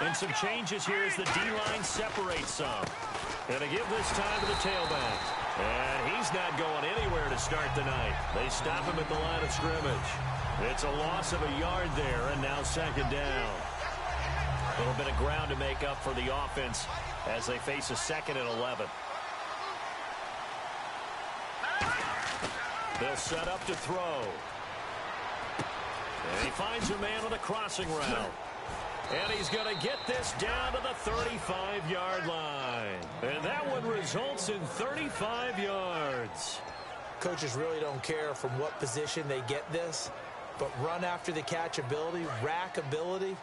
And some changes here as the D-line separates some. Gonna give this time to the tailback. And he's not going anywhere to start the night. They stop him at the line of scrimmage. It's a loss of a yard there, and now second down. A little bit of ground to make up for the offense as they face a 2nd and 11. They'll set up to throw. And he finds a man on a crossing route. And he's going to get this down to the 35-yard line. And that one results in 35 yards. Coaches really don't care from what position they get this, but run after the catch ability, rack ability,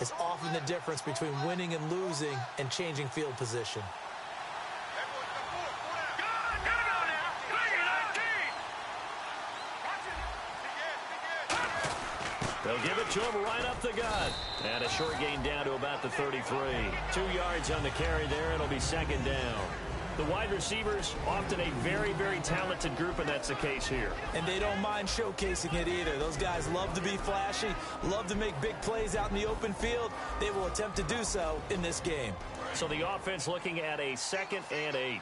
is often the difference between winning and losing and changing field position. They'll give it to him right up the gut. And a short gain down to about the 33. 2 yards on the carry there. It'll be second down. The wide receivers, often a very, very talented group, and that's the case here. And they don't mind showcasing it either. Those guys love to be flashy, love to make big plays out in the open field. They will attempt to do so in this game. So the offense looking at a 2nd and 8.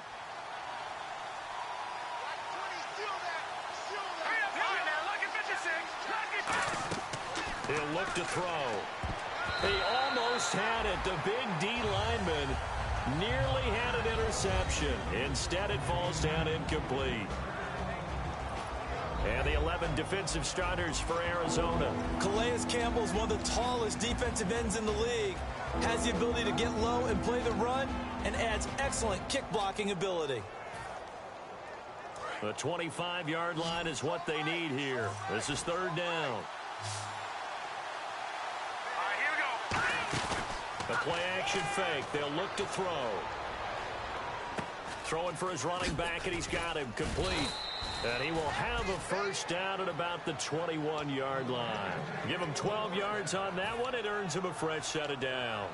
He'll look to throw. He almost had it. The big D lineman nearly had an interception. Instead, it falls down incomplete. And the 11 defensive starters for Arizona. Calais Campbell is one of the tallest defensive ends in the league. Has the ability to get low and play the run, and adds excellent kick blocking ability. The 25-yard line is what they need here. This is third down. A play-action fake. They'll look to throw. Throwing for his running back, and he's got him complete. And he will have a first down at about the 21-yard line. Give him 12 yards on that one. It earns him a fresh set of downs.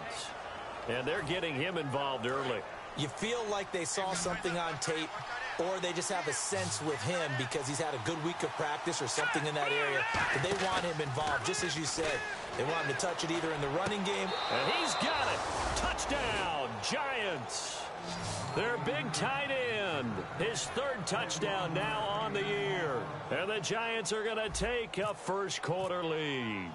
And they're getting him involved early. You feel like they saw something on tape, or they just have a sense with him because he's had a good week of practice or something in that area. But they want him involved, just as you said. They want him to touch it either in the running game. And he's got it. Touchdown, Giants. Their big tight end. His 3rd touchdown now on the year. And the Giants are going to take a first quarter lead.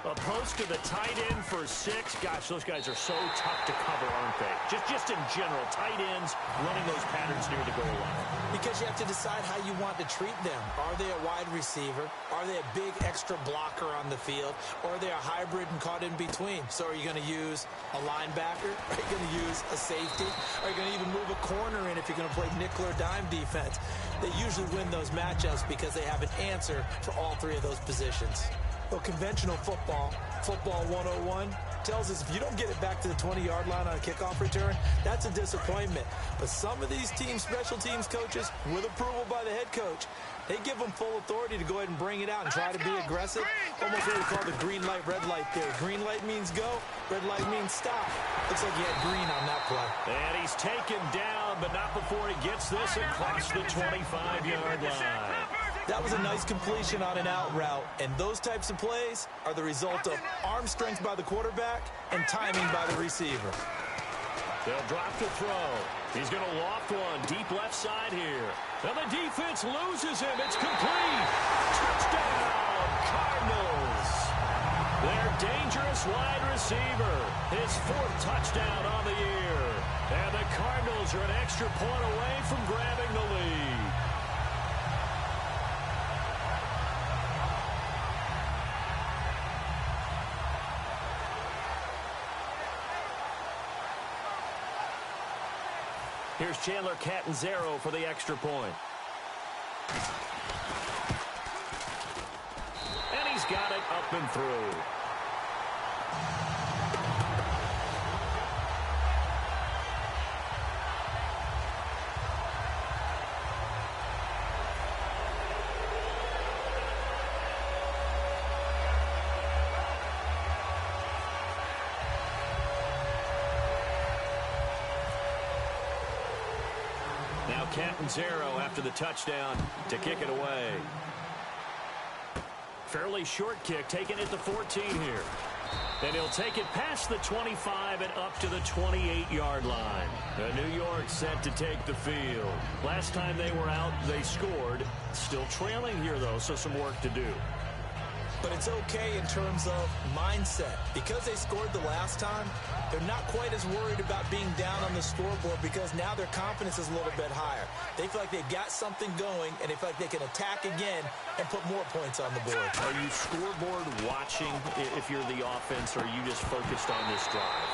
A post to the tight end for 6. Gosh, those guys are so tough to cover, aren't they? Just in general, tight ends running those patterns near the goal line. Because you have to decide how you want to treat them. Are they a wide receiver? Are they a big extra blocker on the field? Or are they a hybrid and caught in between? So are you going to use a linebacker? Are you going to use a safety? Are you going to even move a corner in if you're going to play nickel or dime defense? They usually win those matchups because they have an answer for all 3 of those positions. Well, conventional football 101, tells us if you don't get it back to the 20-yard line on a kickoff return, that's a disappointment. But some of these team special teams coaches, with approval by the head coach, they give them full authority to go ahead and bring it out and try to be aggressive. Almost what we call the green light, red light theory. Green light means go, red light means stop. Looks like he had green on that play. And he's taken down, but not before he gets this across the 25-yard line. That was a nice completion on an out route, and those types of plays are the result of arm strength by the quarterback and timing by the receiver. They'll drop to throw. He's going to loft one deep left side here. And the defense loses him. It's complete. Touchdown, Cardinals. Their dangerous wide receiver. His 4th touchdown on the year. And the Cardinals are an extra point away from grabbing the lead. Here's Chandler Catanzaro for the extra point. And he's got it up and through. Catanzaro after the touchdown to kick it away. Fairly short kick, taken at the 14 here. And he'll take it past the 25 and up to the 28-yard line. New York set to take the field. Last time they were out, they scored. Still trailing here, though, so some work to do. But it's okay in terms of mindset. Because they scored the last time, they're not quite as worried about being down on the scoreboard because now their confidence is a little bit higher. They feel like they've got something going, and they feel like they can attack again and put more points on the board. Are you scoreboard watching if you're the offense, or are you just focused on this drive?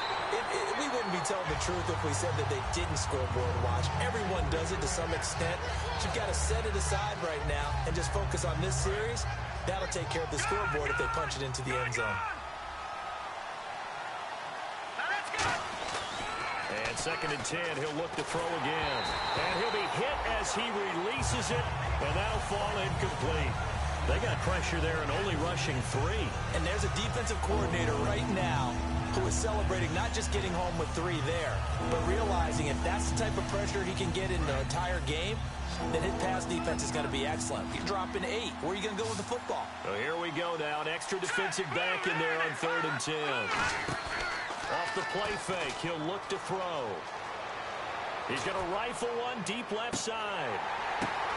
We wouldn't be telling the truth if we said that they didn't scoreboard watch. Everyone does it to some extent. But you've got to set it aside right now and just focus on this series. That'll take care of the scoreboard if they punch it into the end zone. And 2nd and 10, he'll look to throw again. And he'll be hit as he releases it, and that'll fall incomplete. They got pressure there and only rushing 3. And there's a defensive coordinator right now who is celebrating not just getting home with 3 there, but realizing if that's the type of pressure he can get in the entire game, then his pass defense is going to be excellent. You're dropping 8. Where are you going to go with the football? So here we go now. An extra defensive back in there on 3rd and 10. Off the play fake, he'll look to throw. He's going to rifle one deep left side.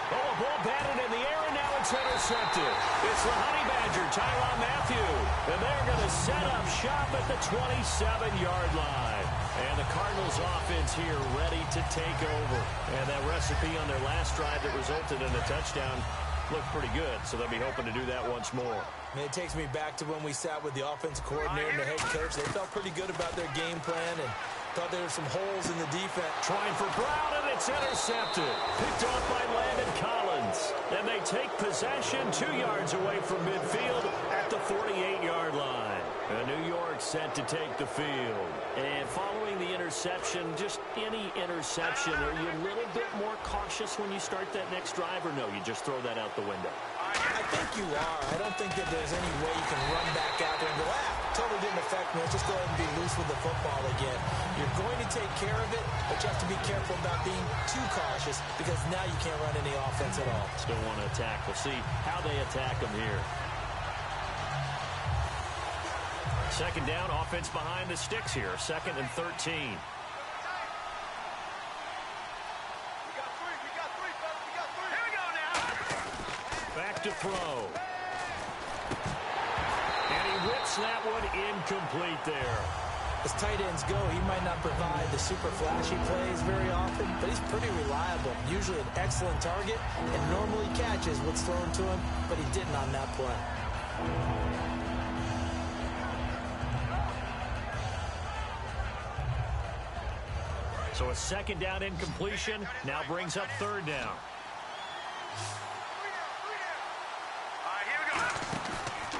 Oh, a ball batted in the air, and now it's intercepted. It's the Honey Badger, Tyrann Mathieu. And they're going to set up shop at the 27-yard line. And the Cardinals offense here ready to take over. And that recipe on their last drive that resulted in a touchdown looked pretty good, so they'll be hoping to do that once more. And it takes me back to when we sat with the offensive coordinator and the head coach. They felt pretty good about their game plan and thought there were some holes in the defense. Trying for Brown, and it's intercepted. Picked off by Landon Collins. And they take possession 2 yards away from midfield at the 48-yard line. New York set to take the field. And following the interception, just any interception, are you a little bit more cautious when you start that next drive, or no, you just throw that out the window? I think you are. I don't think that there's any way you can run back out there and go, totally didn't affect me. Let's just go ahead and be loose with the football again. You're going to take care of it, but you have to be careful about being too cautious because now you can't run any offense at all. Still want to attack. We'll see how they attack them here. 2nd down, offense behind the sticks here. 2nd and 13. Back to throw. And he whips that one incomplete there. As tight ends go, he might not provide the super flashy plays very often, but he's pretty reliable. Usually an excellent target and normally catches what's thrown to him, but he didn't on that play. So a 2nd down incompletion now brings up 3rd down.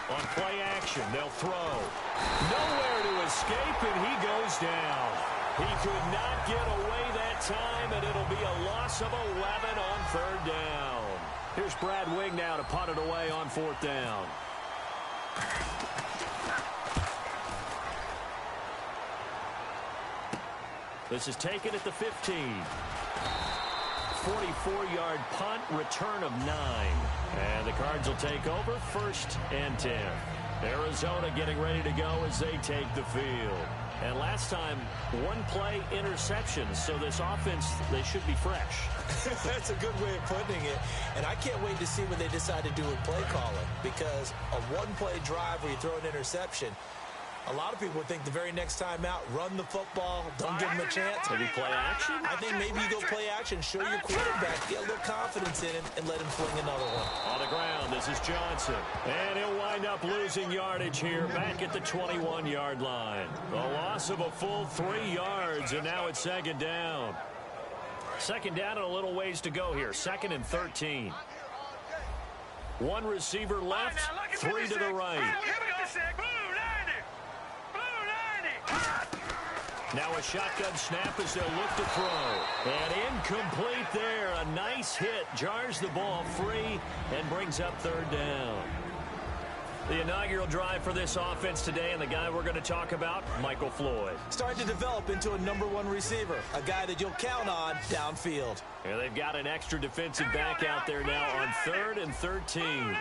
On play action, they'll throw. Nowhere to escape, and he goes down. He could not get away that time, and it'll be a loss of 11 on 3rd down. Here's Brad Wing now to punt it away on 4th down. This is taken at the 15. 44-yard punt, return of 9. And the Cards will take over 1st and 10. Arizona getting ready to go as they take the field. And last time, 1-play interceptions. So this offense, they should be fresh. That's a good way of putting it. And I can't wait to see what they decide to do with play calling. Because a 1-play drive where you throw an interception, a lot of people think the very next time out, run the football, don't give them a chance. Maybe play action? I think maybe you go play action, show your quarterback, get a little confidence in him, and let him fling another one. On the ground, this is Johnson. And he'll wind up losing yardage here back at the 21-yard line. A loss of a full 3 yards, and now it's 2nd down. 2nd down and a little ways to go here. 2nd and 13. 1 receiver left, 3 to the right. Now a shotgun snap as they'll look to throw. And incomplete there. A nice hit. Jars the ball free and brings up 3rd down. The inaugural drive for this offense today, and the guy we're going to talk about, Michael Floyd. Starting to develop into a #1 receiver, a guy that you'll count on downfield. And they've got an extra defensive back out there now on 3rd and 13.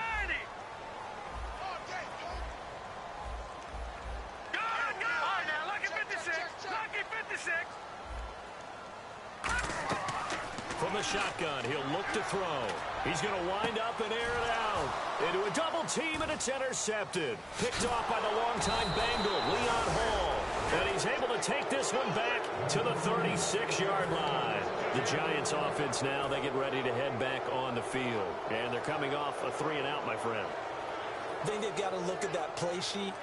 shotgun. He'll look to throw. He's going to wind up and air it out. Into a double team, and it's intercepted. Picked off by the longtime Bengal, Leon Hall. And he's able to take this one back to the 36-yard line. The Giants offense now, they get ready to head back on the field. And they're coming off a 3-and-out, my friend. I think they've got to look at that play sheet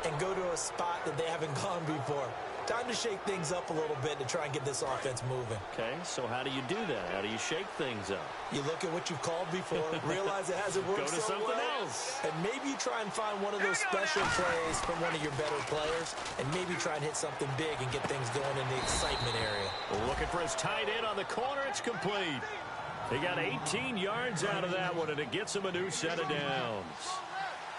and go to a spot that they haven't gone before. Time to shake things up a little bit to try and get this offense moving. Okay, so how do you do that? How do you shake things up? You look at what you've called before, realize it hasn't worked Go to so something well, else. and maybe you try and find one of those special plays from one of your better players, and maybe try and hit something big and get things going in the excitement area. Looking for his tight end on the corner. It's complete. He got 18 yards out of that one, and it gets him a new set of downs.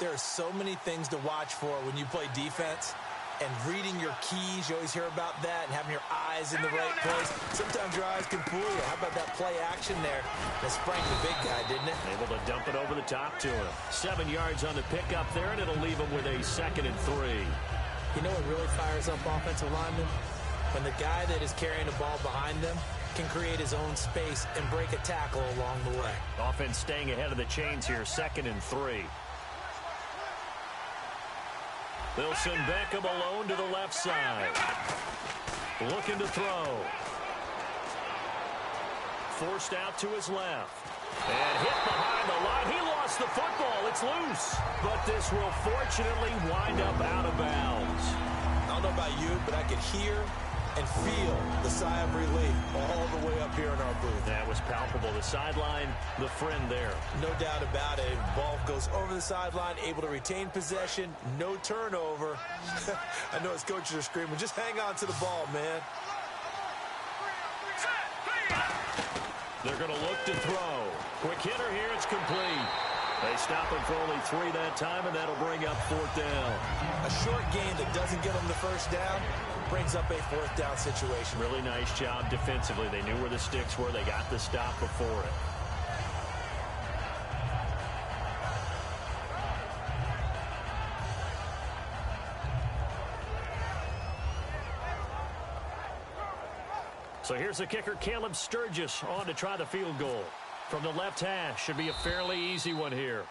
There are so many things to watch for when you play defense. And reading your keys, you always hear about that, and having your eyes in the right place. Sometimes your eyes can fool you. How about that play action there? That sprang the big guy, didn't it? Able to dump it over the top to him. 7 yards on the pickup there, and it'll leave him with a 2nd and 3. You know what really fires up offensive linemen? When the guy that is carrying the ball behind them can create his own space and break a tackle along the way. Offense staying ahead of the chains here, 2nd and 3. They'll send Beckham alone to the left side. Looking to throw. Forced out to his left. And hit behind the line. He lost the football. It's loose. But this will fortunately wind up out of bounds. I don't know about you, but I could hear and feel the sigh of relief all the way up here in our booth. That was palpable. The sideline, the friend there. No doubt about it. Ball goes over the sideline, able to retain possession, no turnover. I know his coaches are screaming, just hang on to the ball, man. They're going to look to throw. Quick hitter here, it's complete. They stop him for only 3 that time, and that'll bring up 4th down. A short gain that doesn't get them the first down brings up a 4th down situation. Really nice job defensively. They knew where the sticks were. They got the stop before it. So here's the kicker, Caleb Sturgis, on to try the field goal. From the left hash, should be a fairly easy one here.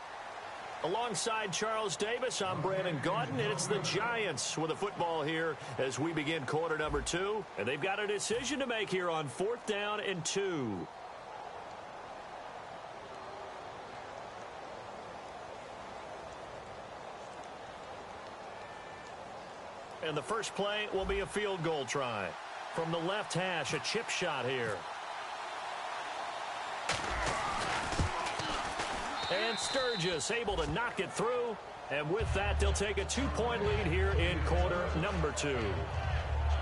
Alongside Charles Davis, I'm Brandon Gaudin, and it's the Giants with a football here as we begin quarter number 2. And they've got a decision to make here on 4th down and 2. And the first play will be a field goal try. From the left hash, a chip shot here. And Sturgis able to knock it through. And with that, they'll take a 2-point lead here in quarter number 2.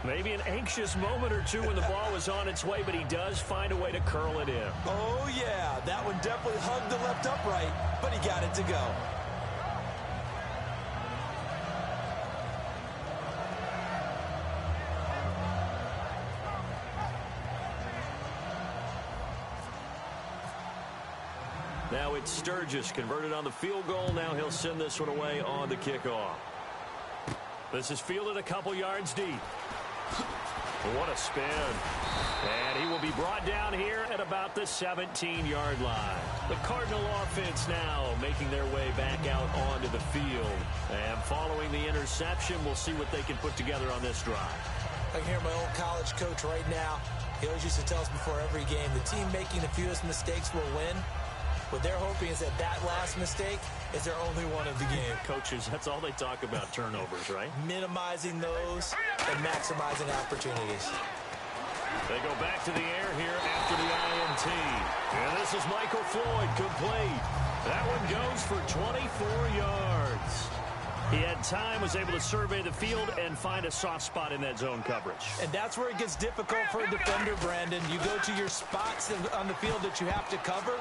Maybe an anxious moment or two when the ball was on its way, but he does find a way to curl it in. Oh, yeah. That one definitely hugged the left upright, but he got it to go. Now it's Sturgis converted on the field goal. Now he'll send this one away on the kickoff. This is fielded a couple yards deep. What a spin. And he will be brought down here at about the 17-yard line. The Cardinal offense now making their way back out onto the field. And following the interception, we'll see what they can put together on this drive. I can hear my old college coach right now. He always used to tell us before every game, the team making the fewest mistakes will win. What they're hoping is that last mistake is their only one of the game. Coaches, that's all they talk about, turnovers, right? Minimizing those and maximizing opportunities. They go back to the air here after the INT. And this is Michael Floyd, complete. That one goes for 24 yards. He had time, was able to survey the field and find a soft spot in that zone coverage. And that's where it gets difficult for a defender, Brandon. You go to your spots on the field that you have to cover.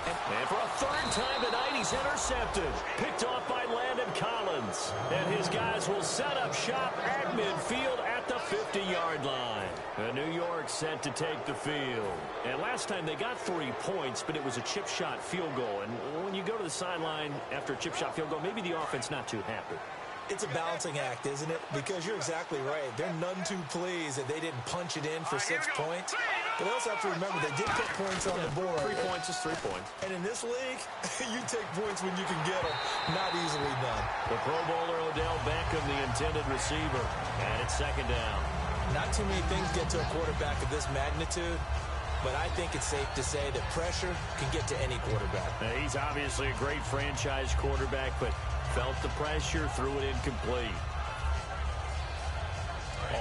And for a 3rd time tonight, he's intercepted. Picked off by Landon Collins. And his guys will set up shop at midfield at the 50-yard line. And New York set to take the field. And last time they got 3 points, but it was a chip shot field goal. And when you go to the sideline after a chip shot field goal, maybe the offense not too happy. It's a balancing act, isn't it? Because you're exactly right. They're none too pleased that they didn't punch it in for 6 points. But they also have to remember they did put points on the board. 3 points is 3 points. And in this league, you take points when you can get them. Not easily done. The Pro Bowler Odell Beckham, the intended receiver. And it's second down. Not too many things get to a quarterback of this magnitude. But I think it's safe to say that pressure can get to any quarterback. Now, he's obviously a great franchise quarterback, but felt the pressure, threw it incomplete.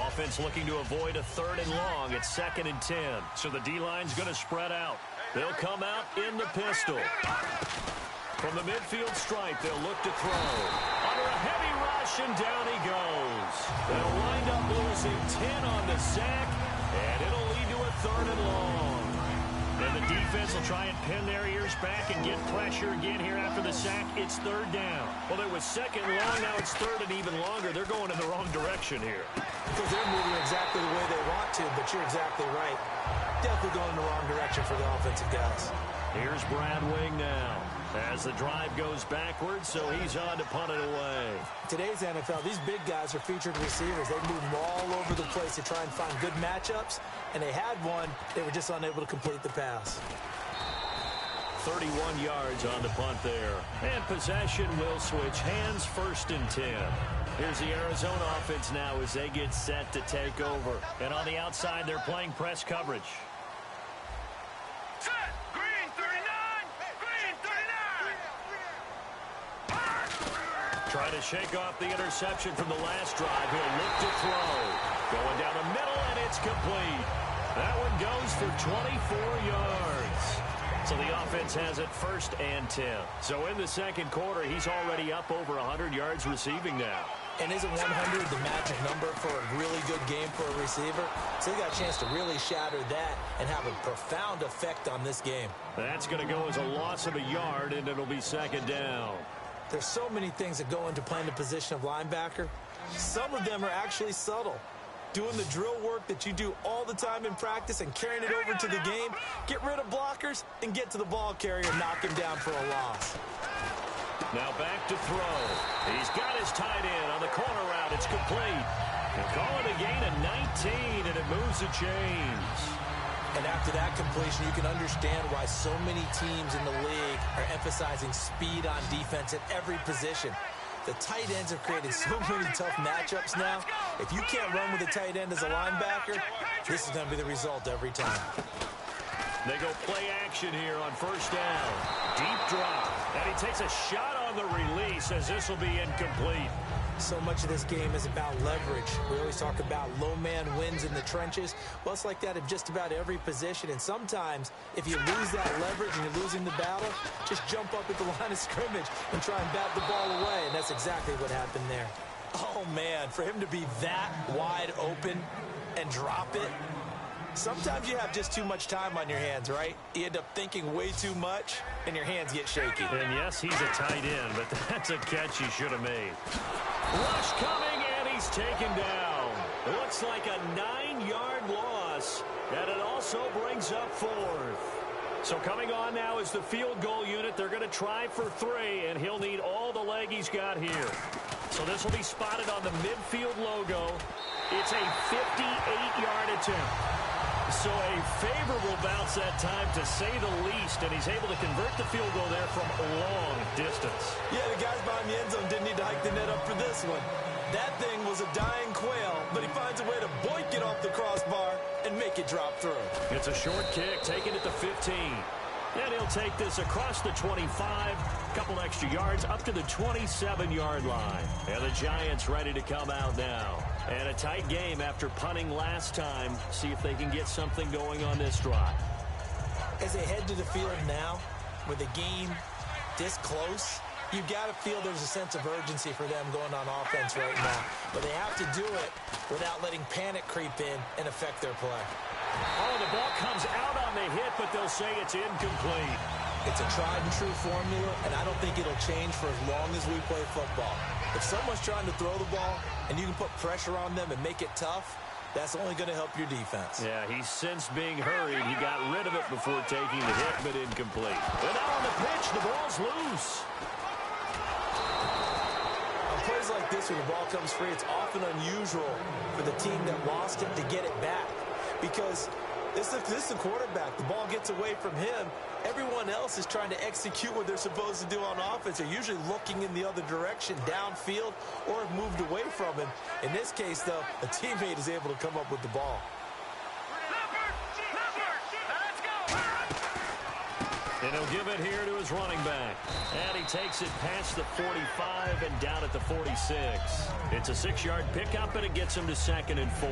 Offense looking to avoid a 3rd and long. It's 2nd and 10. So the D-line's going to spread out. They'll come out in the pistol. From the midfield stripe, they'll look to throw. Under a heavy rush, and down he goes. They'll wind up losing 10 on the sack, and it'll lead to a 3rd and long. And the defense will try and pin their ears back and get pressure again here after the sack. It's 3rd down. Well, it was 2nd long. Now it's 3rd and even longer. They're going in the wrong direction here. Because they're moving exactly the way they want to, but you're exactly right. Definitely going in the wrong direction for the offensive guys. Here's Brad Wing now. As the drive goes backwards, so he's on to punt it away. Today's NFL, these big guys are featured receivers. They move them all over the place to try and find good matchups, and they had one. They were just unable to complete the pass. 31 yards on the punt there. And possession will switch hands, 1st and 10. Here's the Arizona offense now as they get set to take over. And on the outside, they're playing press coverage. Trying to shake off the interception from the last drive. He'll look to throw. Going down the middle, and it's complete. That one goes for 24 yards. So the offense has it 1st and 10. So in the 2nd quarter, he's already up over 100 yards receiving now. And isn't 100 the magic number for a really good game for a receiver? So he got a chance to really shatter that and have a profound effect on this game. That's going to go as a loss of a yard, and it'll be 2nd down. There's so many things that go into playing the position of linebacker. Some of them are actually subtle. Doing the drill work that you do all the time in practice and carrying it over to the game. Get rid of blockers and get to the ball carrier and knock him down for a loss. Now back to throw. He's got his tight end on the corner route. It's complete. They'll call it a gain of 19, and it moves the chains. And after that completion, you can understand why so many teams in the league are emphasizing speed on defense at every position. The tight ends have created so many tough matchups now. If you can't run with a tight end as a linebacker, this is going to be the result every time. They go play action here on 1st down. Deep drop. And he takes a shot on the release as this will be incomplete. So much of this game is about leverage. We always talk about low man wins in the trenches. Well, it's like that in just about every position. And sometimes, if you lose that leverage and you're losing the battle, just jump up at the line of scrimmage and try and bat the ball away. And that's exactly what happened there. Oh, man, for him to be that wide open and drop it. Sometimes you have just too much time on your hands, right? You end up thinking way too much, and your hands get shaky. And yes, he's a tight end, but that's a catch he should have made. Rush coming, and he's taken down. It looks like a 9-yard loss, and it also brings up 4th. So coming on now is the field goal unit. They're going to try for 3, and he'll need all the leg he's got here. So this will be spotted on the midfield logo. It's a 58-yard attempt. So a favorable bounce that time, to say the least, and he's able to convert the field goal there from a long distance. Yeah, the guys behind the end zone didn't need to hike the net up for this one. That thing was a dying quail, but he finds a way to boink it off the crossbar and make it drop through. It's a short kick, taken at the 15. And he'll take this across the 25, a couple extra yards, up to the 27-yard line. And the Giants ready to come out now. And a tight game after punting last time. See if they can get something going on this drive. As they head to the field now, with the game this close, you've got to feel there's a sense of urgency for them going on offense right now. But they have to do it without letting panic creep in and affect their play. Oh, the ball comes out on the hit, but they'll say it's incomplete. It's a tried-and-true formula, and I don't think it'll change for as long as we play football. If someone's trying to throw the ball and you can put pressure on them and make it tough, that's only going to help your defense. Yeah, he's since being hurried. He got rid of it before taking the hit, but incomplete. And now on the pitch, the ball's loose. A plays like this where the ball comes free, it's often unusual for the team that lost it to get it back. Because this is the quarterback. The ball gets away from him. Everyone else is trying to execute what they're supposed to do on offense. They're usually looking in the other direction, downfield, or have moved away from him. In this case, though, a teammate is able to come up with the ball. And he'll give it here to his running back. And he takes it past the 45 and down at the 46. It's a 6-yard pickup, and it gets him to 2nd and 4.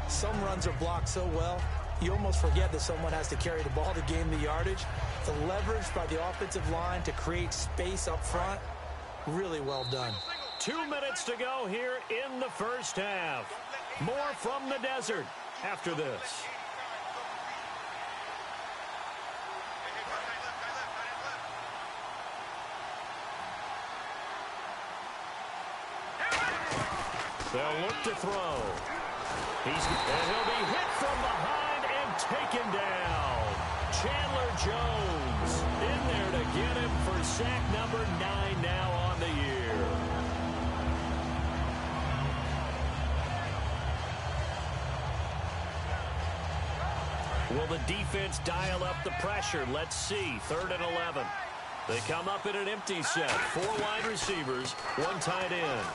Some runs are blocked so well, you almost forget that someone has to carry the ball to gain the yardage. The leverage by the offensive line to create space up front, really well done. 2 minutes to go here in the first half. More from the desert after this. They'll look to throw. And he'll be hit from behind and taken down. Chandler Jones in there to get him for sack number 9 now on the year. Will the defense dial up the pressure? Let's see. 3rd and 11. They come up in an empty set. 4 wide receivers, 1 tight end.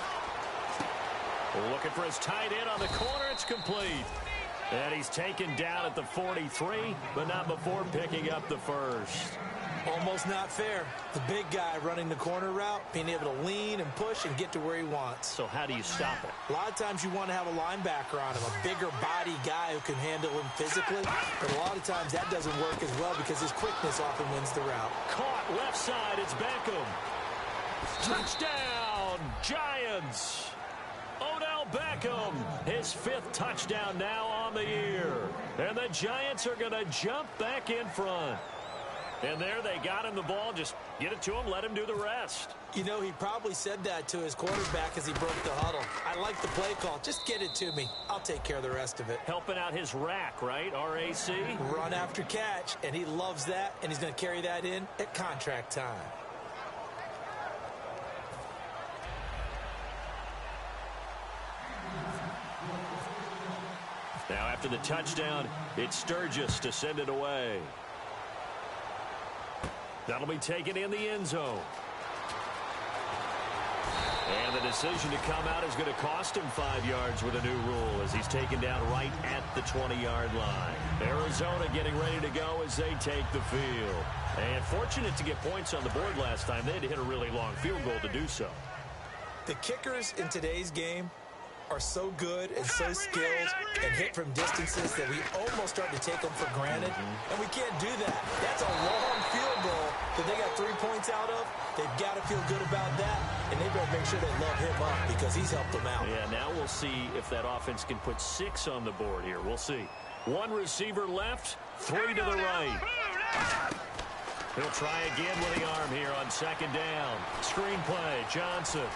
Looking for his tight end on the corner. It's complete. And he's taken down at the 43, but not before picking up the first. Almost not fair. The big guy running the corner route, being able to lean and push and get to where he wants. So how do you stop it? A lot of times you want to have a linebacker on him, a bigger body guy who can handle him physically. But a lot of times that doesn't work as well because his quickness often wins the route. Caught left side. It's Beckham. Touchdown, Giants. Odell Beckham, his 5th touchdown now on the year. And the Giants are going to jump back in front. And there they got him the ball. Just get it to him, let him do the rest. You know, he probably said that to his quarterback as he broke the huddle. I like the play call. Just get it to me. I'll take care of the rest of it. Helping out his rack, right? R-A-C? Run after catch, and he loves that, and he's going to carry that in at contract time. Now after the touchdown, it's Sturgis to send it away. That'll be taken in the end zone. And the decision to come out is going to cost him 5 yards with a new rule as he's taken down right at the 20-yard line. Arizona getting ready to go as they take the field. And fortunate to get points on the board last time. They had to hit a really long field goal to do so. The kickers in today's game are so good and so skilled and hit from distances that we almost start to take them for granted. And we can't do that. That's a long field goal that they got 3 points out of. They've got to feel good about that, and they better make sure they love him up because he's helped them out. Yeah, now we'll see if that offense can put 6 on the board here. We'll see. 1 receiver left, 3 to the right. He'll try again with the arm here on 2nd down. Screen play, Johnson.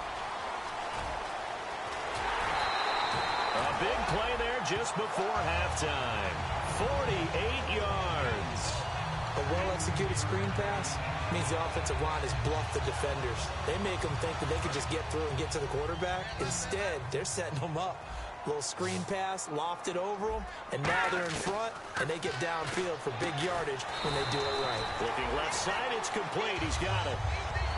A big play there just before halftime. 48 yards. A well-executed screen pass means the offensive line has bluffed the defenders. They make them think that they could just get through and get to the quarterback. Instead, they're setting them up. Little screen pass, lofted over them, and now they're in front, and they get downfield for big yardage when they do it right. Looking left side, it's complete. He's got it.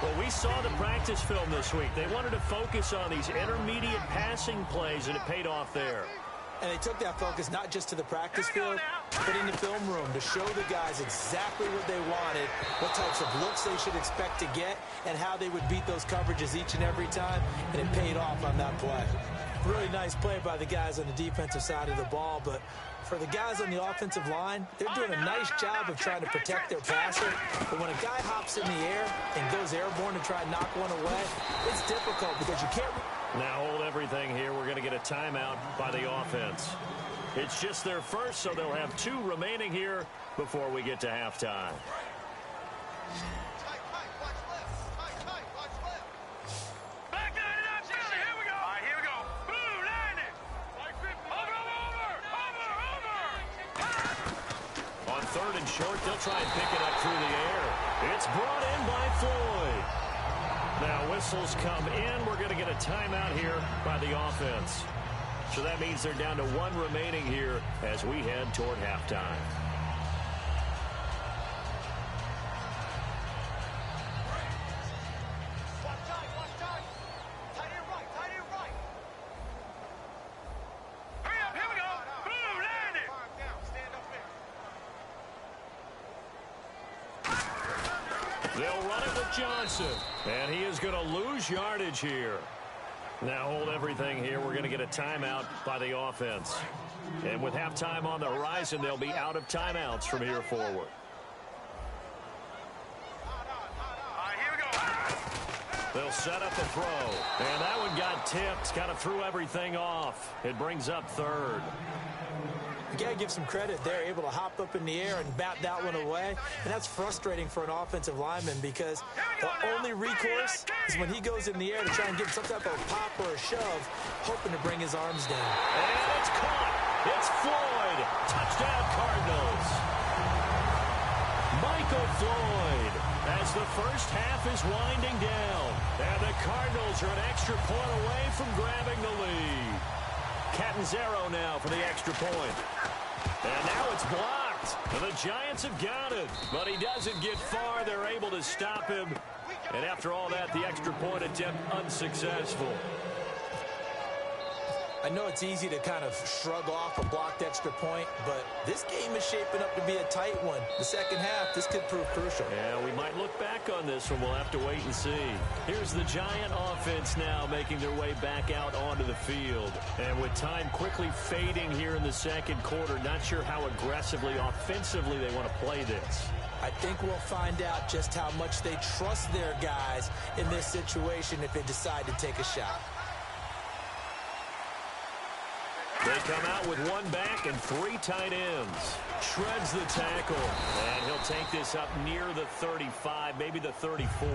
Well, we saw the practice film this week. They wanted to focus on these intermediate passing plays, and it paid off there. And they took that focus not just to the practice field, but in the film room to show the guys exactly what they wanted, what types of looks they should expect to get, and how they would beat those coverages each and every time, and it paid off on that play. Really nice play by the guys on the defensive side of the ball, but for the guys on the offensive line, they're doing a nice job of trying to protect their passer. But when a guy hops in the air and goes airborne to try and knock one away, it's difficult because you can't. Now hold everything here. We're going to get a timeout by the offense. It's just their first, so they'll have 2 remaining here before we get to halftime. Third and short, they'll try and pick it up through the air. It's brought in by Floyd. Now whistles come in. We're going to get a timeout here by the offense. So that means they're down to one remaining here as we head toward halftime. They'll run it with Johnson, and he is going to lose yardage here. Now hold everything here. We're going to get a timeout by the offense. And with halftime on the horizon, they'll be out of timeouts from here forward. They'll set up the throw. And that one got tipped. Kind of threw everything off. It brings up third. You got to give some credit. They're able to hop up in the air and bat that one away. And that's frustrating for an offensive lineman because the only recourse is when he goes in the air to try and get some type of pop or a shove, hoping to bring his arms down. And it's caught. It's Floyd. Touchdown, Cardinals. Michael Floyd as the first half is winding down. And the Cardinals are an extra point away from grabbing the lead. Catanzaro now for the extra point. And now it's blocked. And the Giants have got it. But he doesn't get far. They're able to stop him. And after all that, the extra point attempt unsuccessful. I know it's easy to kind of shrug off a blocked extra point, but this game is shaping up to be a tight one. The second half, this could prove crucial. Yeah, we might look back on this one. We'll have to wait and see. Here's the Giant offense now making their way back out onto the field. And with time quickly fading here in the second quarter, not sure how aggressively, offensively they want to play this. I think we'll find out just how much they trust their guys in this situation if they decide to take a shot. They come out with one back and three tight ends. Shreds the tackle. And he'll take this up near the 35, maybe the 34.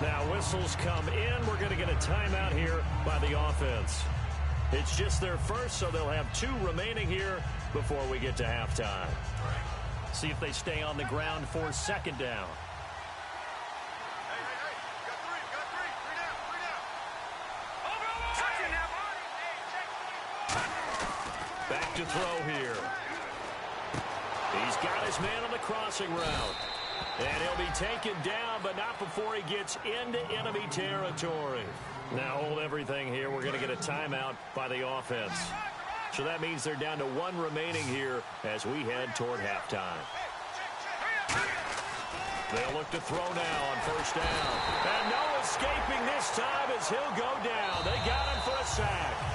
Now whistles come in. We're going to get a timeout here by the offense. It's just their first, so they'll have two remaining here before we get to halftime. See if they stay on the ground for second down. Back to throw here. He's got his man on the crossing route. And he'll be taken down, but not before he gets into enemy territory. Now hold everything here. We're going to get a timeout by the offense. So that means they're down to one remaining here as we head toward halftime. They'll look to throw now on first down. And no escaping this time as he'll go down. They got him for a sack.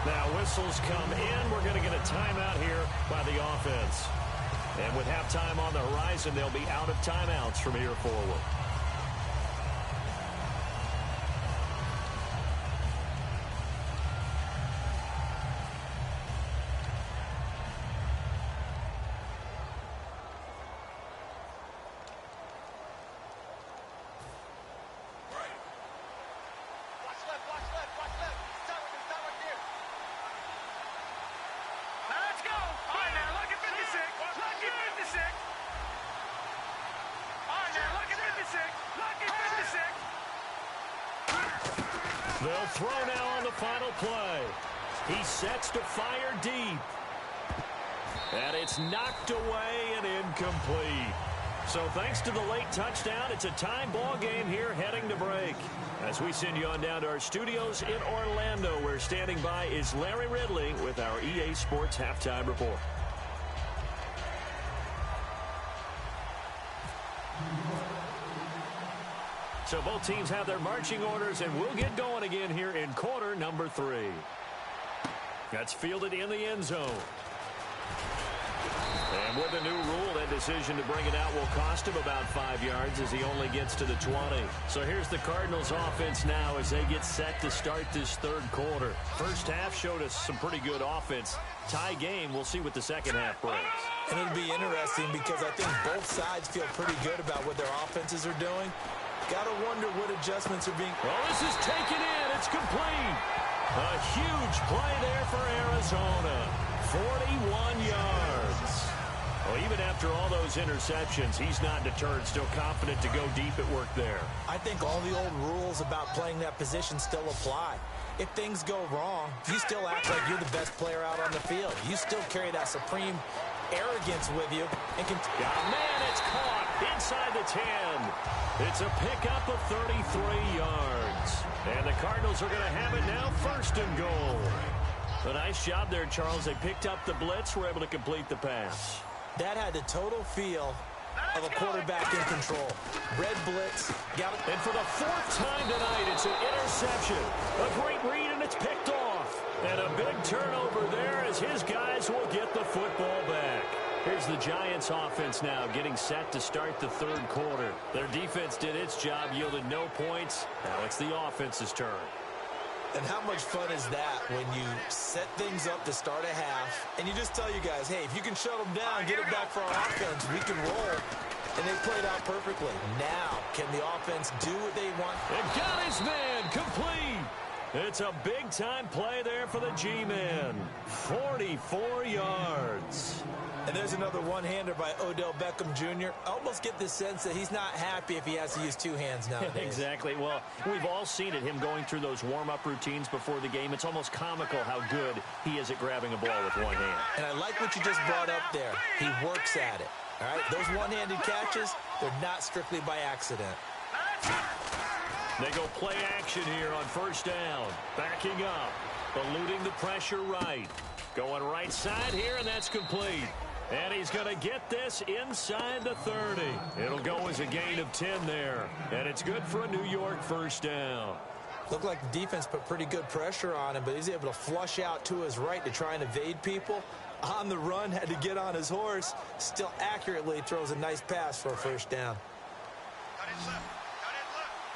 Now whistles come in. We're going to get a timeout here by the offense. And with halftime on the horizon, they'll be out of timeouts from here forward. They'll throw now on the final play. He sets to fire deep. And it's knocked away and incomplete. So thanks to the late touchdown, it's a tie ball game here heading to break. As we send you on down to our studios in Orlando, where standing by is Larry Ridley with our EA Sports Halftime Report. So both teams have their marching orders, and we'll get going again here in quarter number 3. That's fielded in the end zone. And with the new rule, that decision to bring it out will cost him about 5 yards as he only gets to the 20. So here's the Cardinals offense now as they get set to start this third quarter. First half showed us some pretty good offense. Tie game, we'll see what the second half brings. And it'll be interesting because I think both sides feel pretty good about what their offenses are doing. Got to wonder what adjustments are being... Well, this is taken in. It's complete. A huge play there for Arizona. 41 yards. Well, even after all those interceptions, he's not deterred, still confident to go deep at work there. I think all the old rules about playing that position still apply. If things go wrong, you still act like you're the best player out on the field. You still carry that supreme arrogance with you. And can man, it's caught inside the 10. It's a pickup of 33 yards. And the Cardinals are going to have it now, first and goal. A nice job there, Charles. They picked up the blitz, were able to complete the pass. That had the total feel of a quarterback in control. Red blitz. Got it. And for the fourth time tonight, it's an interception. A great read, and it's picked off. And a big turnover there as his guys will get the football back. Here's the Giants offense now getting set to start the third quarter. Their defense did its job, yielded no points. Now it's the offense's turn. And how much fun is that when you set things up to start a half and you just tell you guys, hey, if you can shut them down, get it back for our offense, we can roll. And they played out perfectly. Now, can the offense do what they want? And got his man complete. It's a big-time play there for the G-Man. 44 yards. And there's another one-hander by Odell Beckham Jr. I almost get the sense that he's not happy if he has to use two hands nowadays. Exactly. Well, we've all seen it, him going through those warm-up routines before the game. It's almost comical how good he is at grabbing a ball with one hand. And I like what you just brought up there. He works at it. All right, those one-handed catches, they're not strictly by accident. They go play action here on first down. Backing up, eluding the pressure right. Going right side here, and that's complete. And he's going to get this inside the 30. It'll go as a gain of 10 there. And it's good for a New York first down. Looked like the defense put pretty good pressure on him, but he's able to flush out to his right to try and evade people. On the run, had to get on his horse. Still accurately throws a nice pass for a first down.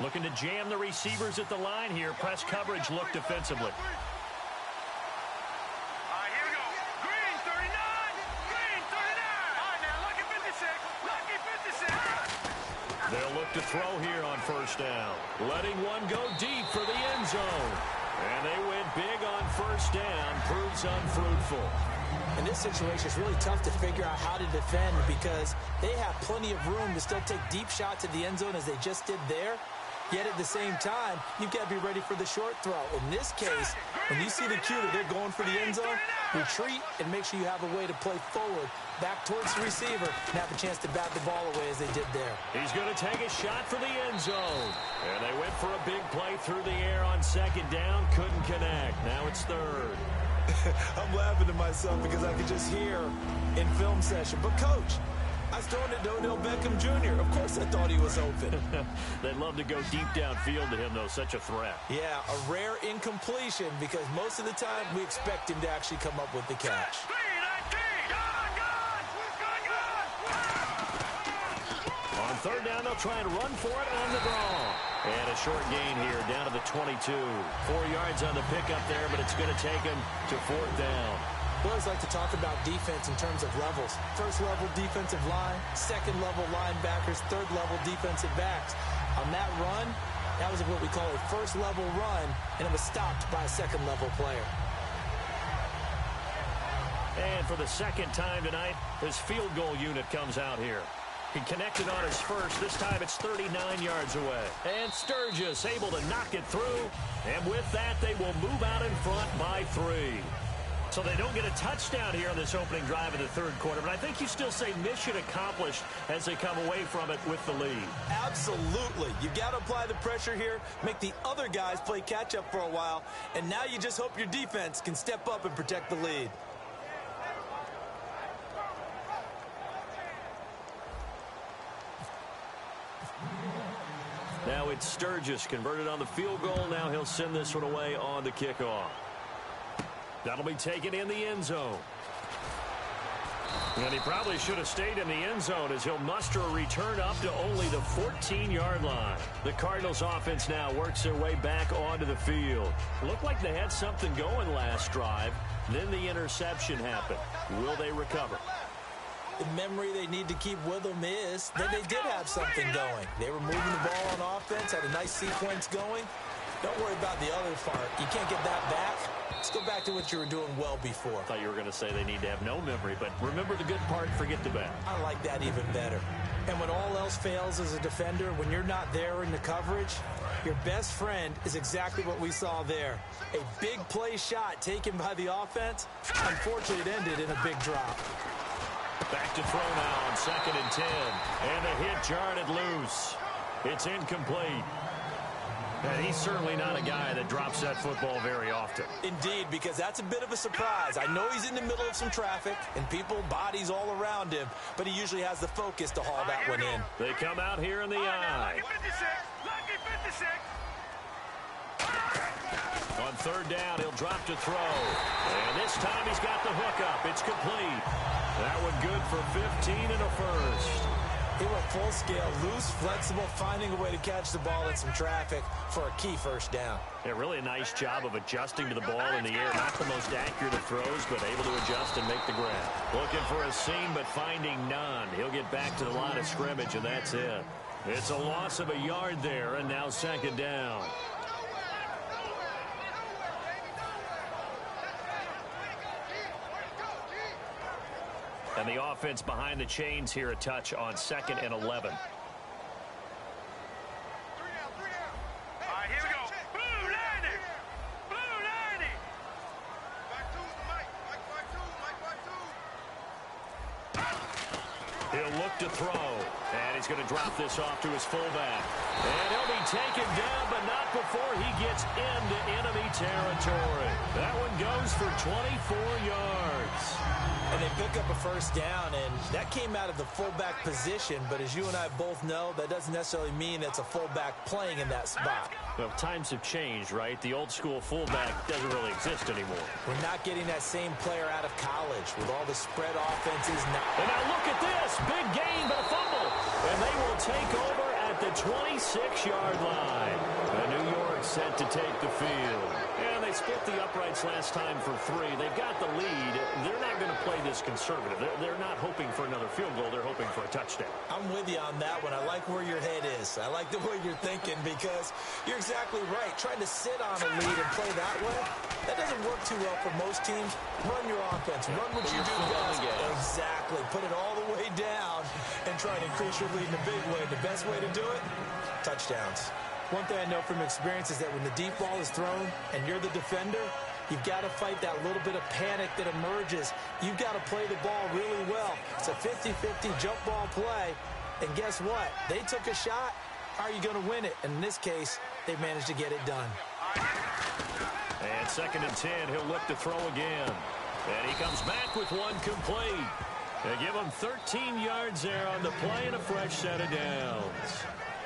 Looking to jam the receivers at the line here. Press coverage look defensively. They'll look to throw here on first down. Letting one go deep for the end zone. And they went big on first down. Proves unfruitful. In this situation, it's really tough to figure out how to defend because they have plenty of room to still take deep shots at the end zone as they just did there. Yet at the same time, you've got to be ready for the short throw. In this case, when you see the cue that they're going for the end zone, retreat and make sure you have a way to play forward, back towards the receiver, and have a chance to bat the ball away as they did there. He's going to take a shot for the end zone. And they went for a big play through the air on second down. Couldn't connect. Now it's third. I'm laughing to myself because I could just hear in film session. But, Coach, I was throwing it to Odell Beckham Jr. Of course I thought he was open. They'd love to go deep downfield to him, though. Such a threat. Yeah, a rare incompletion because most of the time we expect him to actually come up with the catch. On third down, they'll try and run for it on the draw. And a short gain here down to the 22. 4 yards on the pickup there, but it's going to take him to fourth down. We always like to talk about defense in terms of levels. First level defensive line, second level linebackers, third level defensive backs. On that run, that was what we call a first level run, and it was stopped by a second level player. And for the second time tonight, his field goal unit comes out here. He connected on his first. This time it's 39 yards away. And Sturgis able to knock it through. And with that, they will move out in front by 3. So they don't get a touchdown here on this opening drive in the third quarter. But I think you still say mission accomplished as they come away from it with the lead. Absolutely. You've got to apply the pressure here, make the other guys play catch-up for a while. And now you just hope your defense can step up and protect the lead. Now it's Sturgis converted on the field goal. Now he'll send this one away on the kickoff. That'll be taken in the end zone. And he probably should have stayed in the end zone as he'll muster a return up to only the 14-yard line. The Cardinals offense now works their way back onto the field. Looked like they had something going last drive. Then the interception happened. Will they recover? The memory they need to keep with them is that they did have something going. They were moving the ball on offense, had a nice sequence going. Don't worry about the other part. You can't get that back. Let's go back to what you were doing well before. I thought you were going to say they need to have no memory, but remember the good part, forget the bad. I like that even better. And when all else fails as a defender, when you're not there in the coverage, your best friend is exactly what we saw there. A big play shot taken by the offense. Unfortunately, it ended in a big drop. Back to throw now on 2nd and 10. And the hit jarred it loose. It's incomplete. And he's certainly not a guy that drops that football very often. Indeed, because that's a bit of a surprise. I know he's in the middle of some traffic and people, bodies all around him, but he usually has the focus to haul that one in. They come out here in the eye. On 3rd down, he'll drop to throw. And this time he's got the hook up. It's complete. That one good for 15 and a first. He went full scale, loose, flexible, finding a way to catch the ball in some traffic for a key first down. Yeah, really a nice job of adjusting to the ball in the air. Not the most accurate of throws, but able to adjust and make the grab. Looking for a seam, but finding none. He'll get back to the line of scrimmage, and that's it. It's a loss of a yard there, and now 2nd down. And the offense behind the chains here, a touch on 2nd and 11. Here we go. Blue 90. Blue 90. Back two, Mike. He'll look to throw. And he's going to drop this off to his fullback. And he'll be taken down, but not before he gets into enemy territory. That one goes for 24 yards. And they pick up a first down, and that came out of the fullback position. But as you and I both know, that doesn't necessarily mean it's a fullback playing in that spot. Well, times have changed, right? The old school fullback doesn't really exist anymore. We're not getting that same player out of college with all the spread offenses now. And now look at this. Big gain, but a fumble. And they will take over at the 26-yard line. And New York set to take the field. And they split the uprights last time for 3. They've got the lead. They're not going to play this conservative. They're not hoping for another field goal. They're hoping for a touchdown. I'm with you on that one. I like where your head is. I like the way you're thinking because you're exactly right. Trying to sit on a lead and play that way, that doesn't work too well for most teams. Run your offense. Run what you do best. Exactly. Put it all the way down and try to increase your lead in a big way. The best way to do it, touchdowns. One thing I know from experience is that when the deep ball is thrown and you're the defender, you've got to fight that little bit of panic that emerges. You've got to play the ball really well. It's a 50-50 jump ball play. And guess what? They took a shot. How are you going to win it? And in this case, they managed to get it done. And 2nd and 10, he'll look to throw again. And he comes back with one complete. They give him 13 yards there on the play and a fresh set of downs.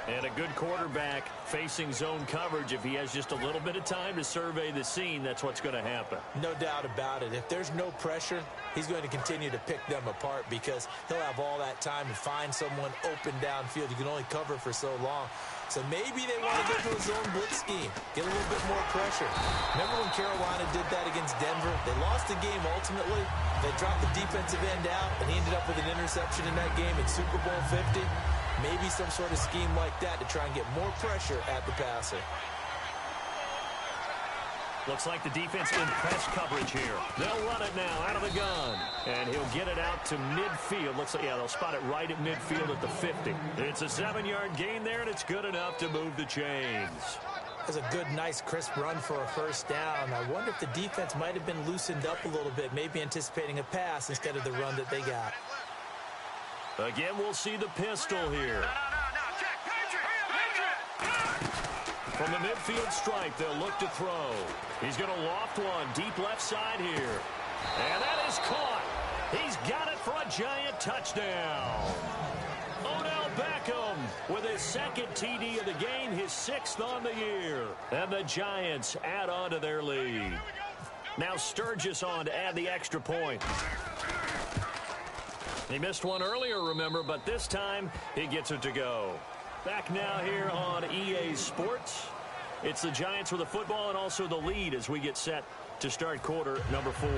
And a good quarterback facing zone coverage. If he has just a little bit of time to survey the scene, that's what's going to happen. No doubt about it. If there's no pressure, he's going to continue to pick them apart because he'll have all that time to find someone open downfield. You can only cover for so long. So maybe they want to go to a zone blitz scheme, get a little bit more pressure. Remember when Carolina did that against Denver? They lost the game ultimately. They dropped the defensive end out, and he ended up with an interception in that game in Super Bowl 50. Maybe some sort of scheme like that to try and get more pressure at the passer. Looks like the defense in press coverage here. They'll run it now out of the gun. And he'll get it out to midfield. Looks like, yeah, they'll spot it right at midfield at the 50. It's a 7-yard gain there, and it's good enough to move the chains. That's a good, nice, crisp run for a first down. I wonder if the defense might have been loosened up a little bit, maybe anticipating a pass instead of the run that they got. Again, we'll see the pistol here. From the midfield stripe, they'll look to throw. He's going to loft one deep left side here. And that is caught. He's got it for a giant touchdown. Odell Beckham with his 2nd TD of the game, his 6th on the year. And the Giants add on to their lead. Now Sturgis on to add the extra point. He missed one earlier, remember, but this time he gets it to go. Back now here on EA Sports. It's the Giants with the football and also the lead as we get set to start quarter number 4.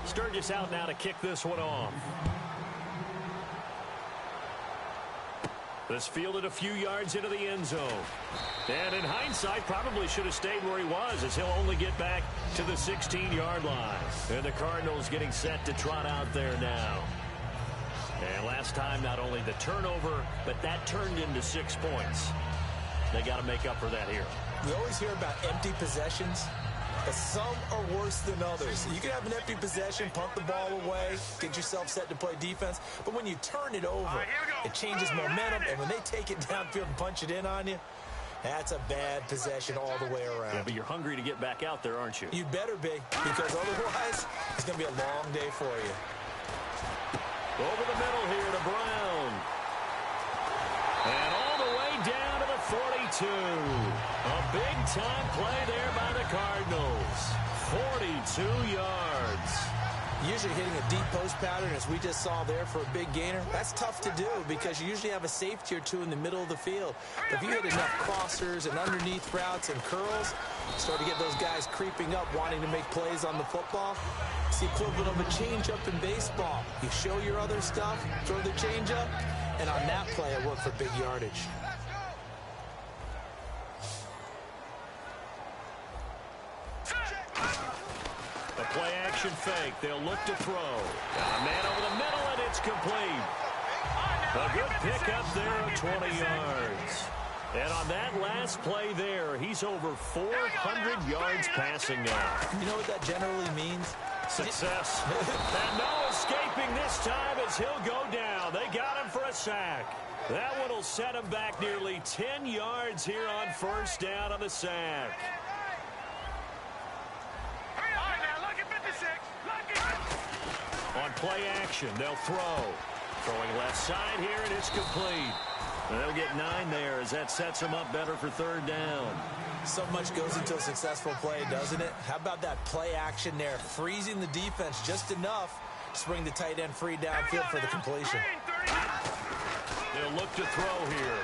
Sturgis out now to kick this one off. This fielded a few yards into the end zone. And in hindsight, probably should have stayed where he was, as he'll only get back to the 16-yard line. And the Cardinals getting set to trot out there now. And last time, not only the turnover, but that turned into 6 points. They got to make up for that here. We always hear about empty possessions, but some are worse than others. You can have an empty possession, punt the ball away, get yourself set to play defense, but when you turn it over, it changes momentum, and when they take it downfield and punch it in on you, that's a bad possession all the way around. Yeah, but you're hungry to get back out there, aren't you? You better be, because otherwise, it's going to be a long day for you. Over the middle here to Brown. And all the way down to the 42. A big-time play there by the Cardinals. 42 yards. Usually hitting a deep post pattern, as we just saw there for a big gainer, that's tough to do because you usually have a safety or two in the middle of the field. But if you hit enough crossers and underneath routes and curls, start to get those guys creeping up, wanting to make plays on the football. It's the equivalent of a changeup in baseball. You show your other stuff, throw the changeup, and on that play, it worked for big yardage. A play-action fake. They'll look to throw. Got a man over the middle, and it's complete. A good pickup there of 20 yards. And on that last play there, he's over 400 yards passing now. You know what that generally means? Success. And no escaping this time as he'll go down. They got him for a sack. That one will set him back nearly 10 yards here on first down on the sack. On play action, they'll throw. Throwing left side here, and it's complete. And they'll get 9 there as that sets them up better for third down. So much goes into a successful play, doesn't it? How about that play action there? Freezing the defense just enough to bring the tight end free downfield for the completion. They'll look to throw here.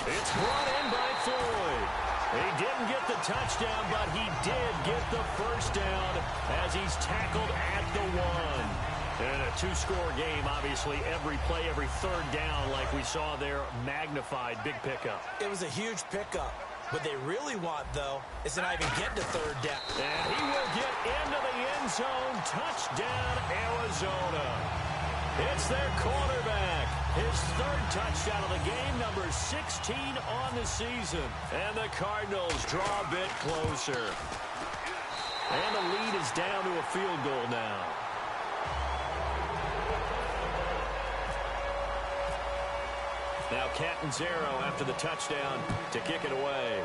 It's brought in by Floyd. He didn't get the touchdown, but he did get the first down as he's tackled at the 1. And a 2-score game, obviously, every play, every third down, like we saw there, magnified, big pickup. It was a huge pickup. What they really want, though, is to not even get to third down. And he will get into the end zone. Touchdown, Arizona. It's their quarterback. His third touchdown of the game, number 16 on the season. And the Cardinals draw a bit closer. And the lead is down to a field goal now. Now Catanzaro after the touchdown to kick it away.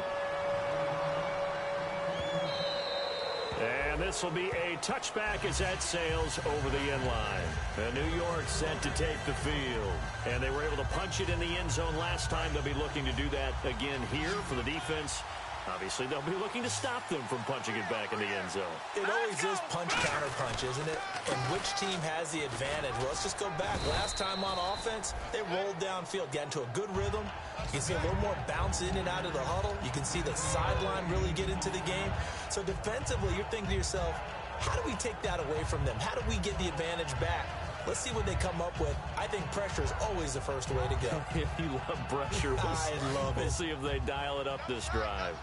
And this will be a touchback as that sails over the end line. And New York set to take the field. And they were able to punch it in the end zone last time. They'll be looking to do that again here for the defense. Obviously, they'll be looking to stop them from punching it back in the end zone. It always is punch-counter-punch, isn't it? And which team has the advantage? Well, let's just go back. Last time on offense, they rolled downfield, got into a good rhythm. You can see a little more bounce in and out of the huddle. You can see the sideline really get into the game. So defensively, you're thinking to yourself, how do we take that away from them? How do we get the advantage back? Let's see what they come up with. I think pressure is always the first way to go. You love pressure. I love it. We'll see if they dial it up this drive.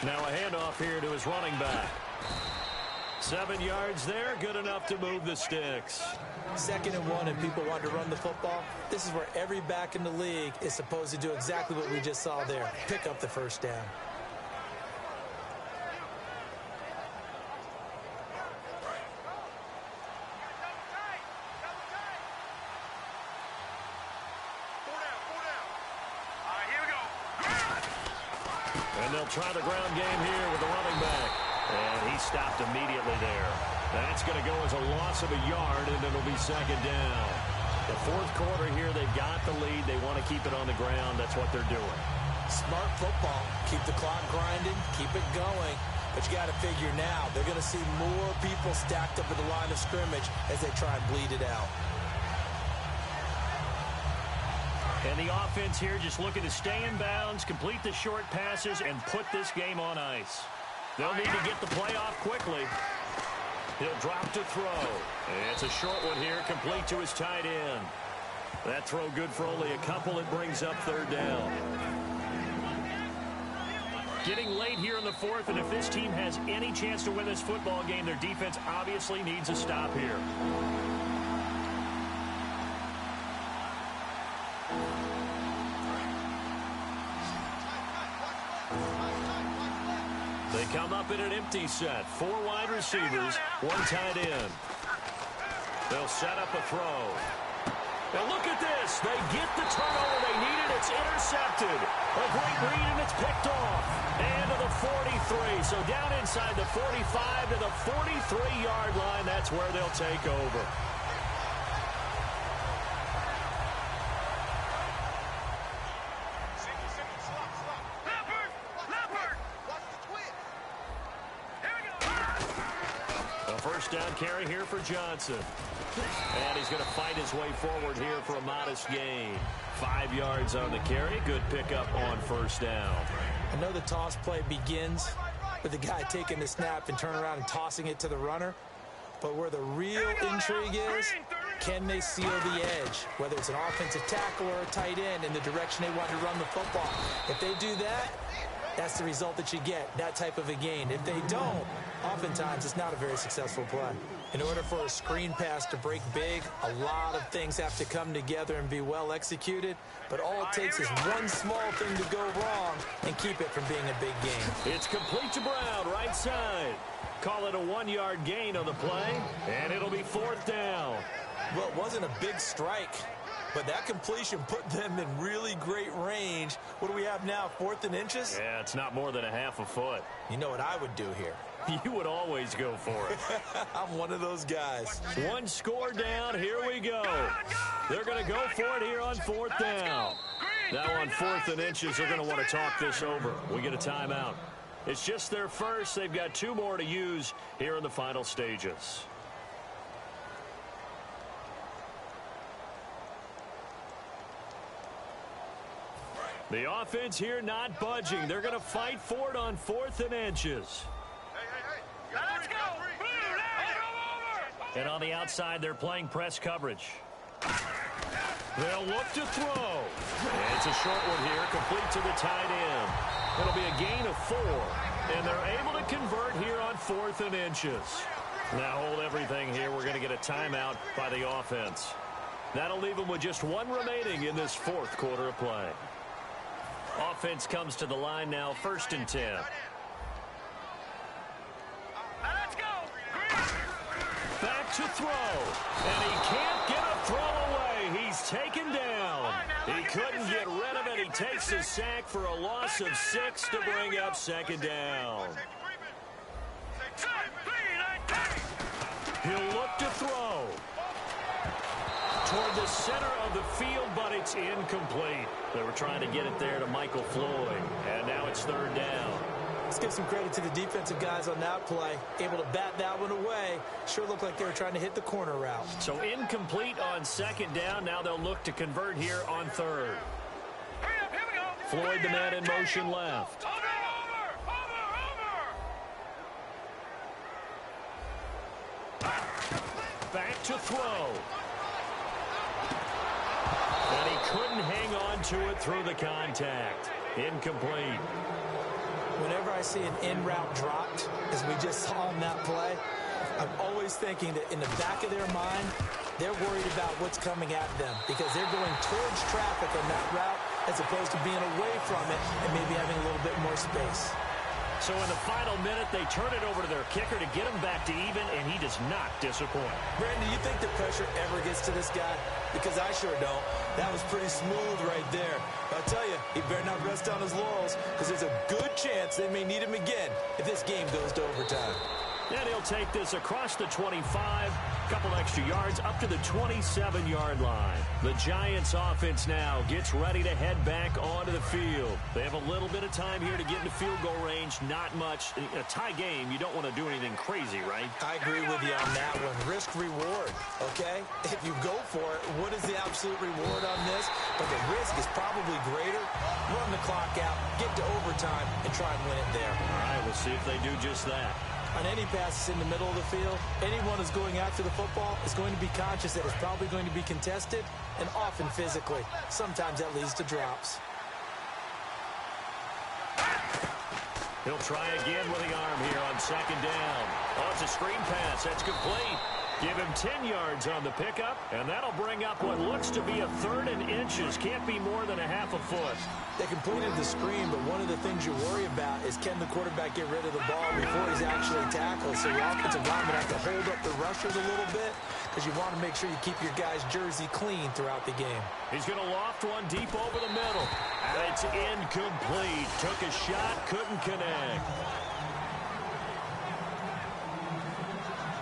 Now a handoff here to his running back. 7 yards there, good enough to move the sticks. 2nd and 1, and people want to run the football. This is where every back in the league is supposed to do exactly what we just saw there. Pick up the first down. And they'll try the ground game here with the running back. And he stopped immediately there. That's going to go as a loss of a yard, and it'll be 2nd down. The 4th quarter here, they've got the lead. They want to keep it on the ground. That's what they're doing. Smart football. Keep the clock grinding. Keep it going. But you got to figure now, they're going to see more people stacked up at the line of scrimmage as they try and bleed it out. And the offense here just looking to stay in bounds, complete the short passes, and put this game on ice. They'll need to get the play off quickly. He'll drop to throw. It's a short one here, complete to his tight end. That throw good for only a couple. It brings up third down. Getting late here in the fourth, and if this team has any chance to win this football game, their defense obviously needs a stop here. They come up in an empty set. 4 wide receivers, 1 tight end. They'll set up a throw. And look at this. They get the turnover they needed. It's intercepted. A great read, and it's picked off. And to the 43. So down inside the 45 to the 43-yard line. That's where they'll take over. First down carry here for Johnson. And he's going to fight his way forward here for a modest gain. 5 yards on the carry. Good pickup on first down. I know the toss play begins with the guy taking the snap and turning around and tossing it to the runner. But where the real intrigue is, can they seal the edge? Whether it's an offensive tackle or a tight end in the direction they want to run the football. If they do that, that's the result that you get, that type of a gain. If they don't, oftentimes it's not a very successful play. In order for a screen pass to break big, a lot of things have to come together and be well executed. But all it takes is one small thing to go wrong and keep it from being a big gain. It's complete to Brown, right side. Call it a 1-yard gain on the play, and it'll be 4th down. Well, it wasn't a big strike, but that completion put them in really great range. What do we have now, 4th and inches? Yeah, it's not more than a half a foot. You know what I would do here? You would always go for it. I'm one of those guys. 1 score down. Here we go. They're going to go for it here on 4th down. Now on 4th and inches, they're going to want to talk this over. We get a timeout. It's just their first. They've got 2 more to use here in the final stages. The offense here not budging. They're going to fight for it on 4th and inches. Let's go! And on the outside, they're playing press coverage. They'll look to throw. It's a short one here, complete to the tight end. It'll be a gain of 4. And they're able to convert here on 4th and inches. Now hold everything here. We're going to get a timeout by the offense. That'll leave them with just 1 remaining in this 4th quarter of play. Offense comes to the line now, 1st and 10. Let's go! Back to throw. And he can't get a throw away. He's taken down. He couldn't get rid of it. He takes a sack for a loss of 6 to bring up 2nd down. He'll look to throw. Toward the center of the field, but it's incomplete. They were trying to get it there to Michael Floyd, and now it's 3rd down. Let's give some credit to the defensive guys on that play. Able to bat that one away. Sure looked like they were trying to hit the corner route. So incomplete on 2nd down. Now they'll look to convert here on 3rd. Floyd, the man in motion left. Back to throw. And he couldn't hang on to it through the contact. Incomplete. Whenever I see an in-route dropped, as we just saw on that play, I'm always thinking that in the back of their mind, they're worried about what's coming at them because they're going towards traffic on that route as opposed to being away from it and maybe having a little bit more space. So in the final minute, they turn it over to their kicker to get him back to even, and he does not disappoint. Brandon, do you think the pressure ever gets to this guy? Because I sure don't. That was pretty smooth right there. But I'll tell you, he better not rest on his laurels because there's a good chance they may need him again if this game goes to overtime. And he'll take this across the 25, couple extra yards up to the 27-yard line. The Giants offense now gets ready to head back onto the field. They have a little bit of time here to get into field goal range, not much. A tie game, you don't want to do anything crazy, right? I agree with you on that one. Risk reward, okay? If you go for it, what is the absolute reward on this? But the risk is probably greater. Run the clock out, get to overtime, and try and win it there. All right, we'll see if they do just that. On any passes in the middle of the field, anyone who's going after the football is going to be conscious that it's probably going to be contested, and often physically. Sometimes that leads to drops. He'll try again with the arm here on second down. Oh, it's a screen pass. That's complete. Give him 10 yards on the pickup, and that'll bring up what looks to be a 3rd and inches. Can't be more than a half a foot. They completed the screen, but one of the things you worry about is can the quarterback get rid of the ball before he's actually tackled? So your offensive lineman have to hold up the rushers a little bit because you want to make sure you keep your guy's jersey clean throughout the game. He's going to loft one deep over the middle. And it's incomplete. Took a shot, couldn't connect.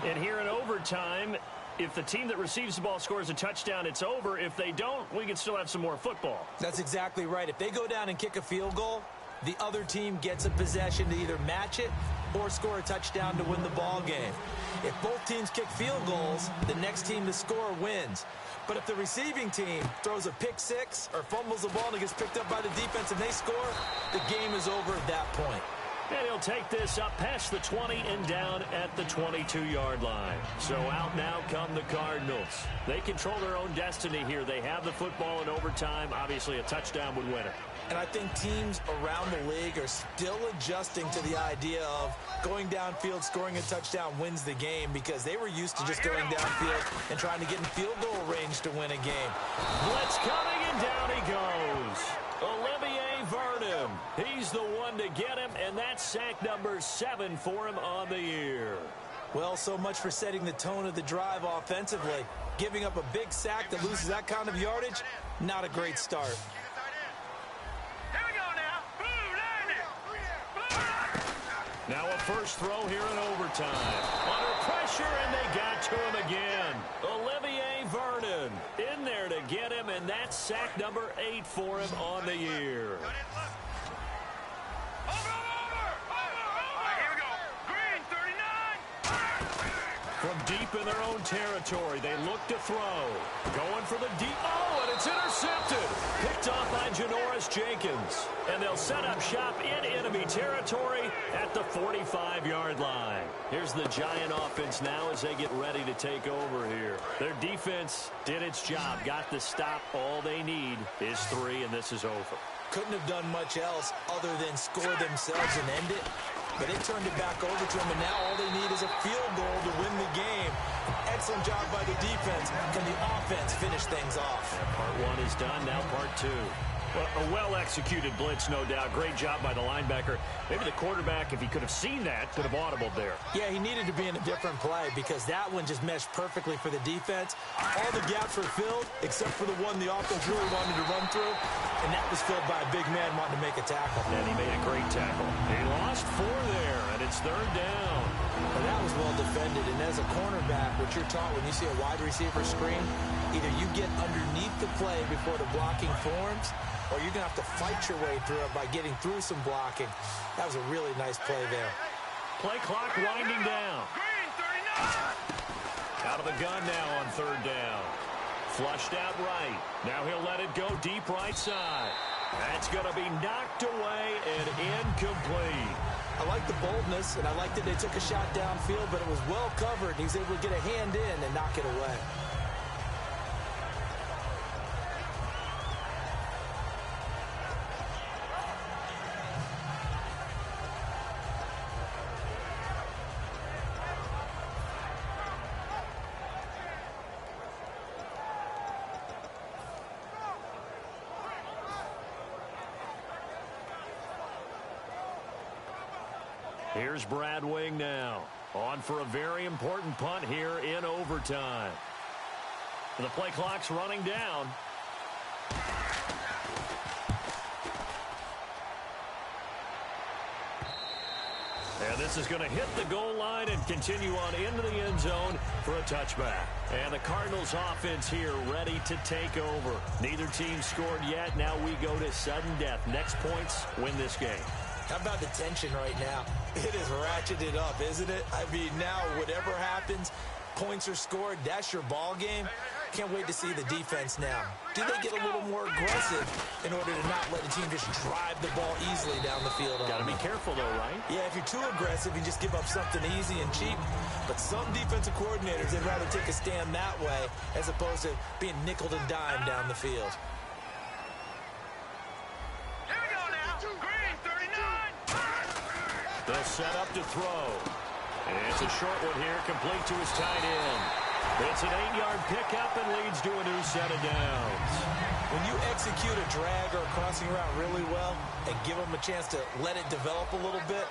And here in overtime, if the team that receives the ball scores a touchdown, it's over. If they don't, we can still have some more football. That's exactly right. If they go down and kick a field goal, the other team gets a possession to either match it or score a touchdown to win the ball game. If both teams kick field goals, the next team to score wins. But if the receiving team throws a pick six or fumbles the ball and it gets picked up by the defense and they score, the game is over at that point. And he'll take this up past the 20 and down at the 22-yard line. So out now come the Cardinals. They control their own destiny here. They have the football in overtime. Obviously, a touchdown would win it. And I think teams around the league are still adjusting to the idea of going downfield, scoring a touchdown wins the game because they were used to just going downfield and trying to get in field goal range to win a game. Blitz coming, and down he goes. Olivier Vernon. He's the one to get him, and that's sack number 7 for him on the year. Well, so much for setting the tone of the drive offensively. Giving up a big sack that loses that kind of yardage, not a great start. Now a first throw here in overtime. Under pressure, and they got to him again. Olivier Vernon in there to get him, and that's sack number 8 for him on the year. From deep in their own territory, they look to throw. Going for the deep. Oh, and it's intercepted. Picked off by Janoris Jenkins. And they'll set up shop in enemy territory at the 45-yard line. Here's the Giant offense now as they get ready to take over here. Their defense did its job. Got the stop. All they need is 3, and this is over. Couldn't have done much else other than score themselves and end it. But they turned it back over to him, and now all they need is a field goal to win the game. Excellent job by the defense. Can the offense finish things off? Yeah, part 1 is done, now part 2. Well, a well-executed blitz, no doubt. Great job by the linebacker. Maybe the quarterback, if he could have seen that, could have audibled there. Yeah, he needed to be in a different play because that one just meshed perfectly for the defense. All the gaps were filled except for the one the offense really wanted to run through, and that was filled by a big man wanting to make a tackle. And he made a great tackle. He lost 4 there, and it's 3rd down. Well, that was well defended, and as a cornerback, what you're taught when you see a wide receiver screen, either you get underneath the play before the blocking forms, or you're going to have to fight your way through it by getting through some blocking. That was a really nice play there. Play clock winding down. Out of the gun now on 3rd down. Flushed out right. Now he'll let it go deep right side. That's going to be knocked away and incomplete. I like the boldness, and I like that they took a shot downfield, but it was well covered. He was able to get a hand in and knock it away. Here's Brad Wing now. On for a very important punt here in overtime. The play clock's running down. And this is going to hit the goal line and continue on into the end zone for a touchback. And the Cardinals offense here ready to take over. Neither team scored yet. Now we go to sudden death. Next points win this game. How about the tension right now? It is ratcheted up, isn't it? I mean, now whatever happens, points are scored, that's your ball game. can't wait to see the defense now. Do they get a little more aggressive in order to not let the team just drive the ball easily down the field? Got to be careful, though, right? Yeah, if you're too aggressive, you just give up something easy and cheap. But some defensive coordinators, they'd rather take a stand that way as opposed to being nickel and dime down the field. Here we go now. Green, 39. They'll set up to throw. And it's a short one here, complete to his tight end. It's an 8-yard pickup and leads to a new set of downs. When you execute a drag or a crossing route really well and give them a chance to let it develop a little bit,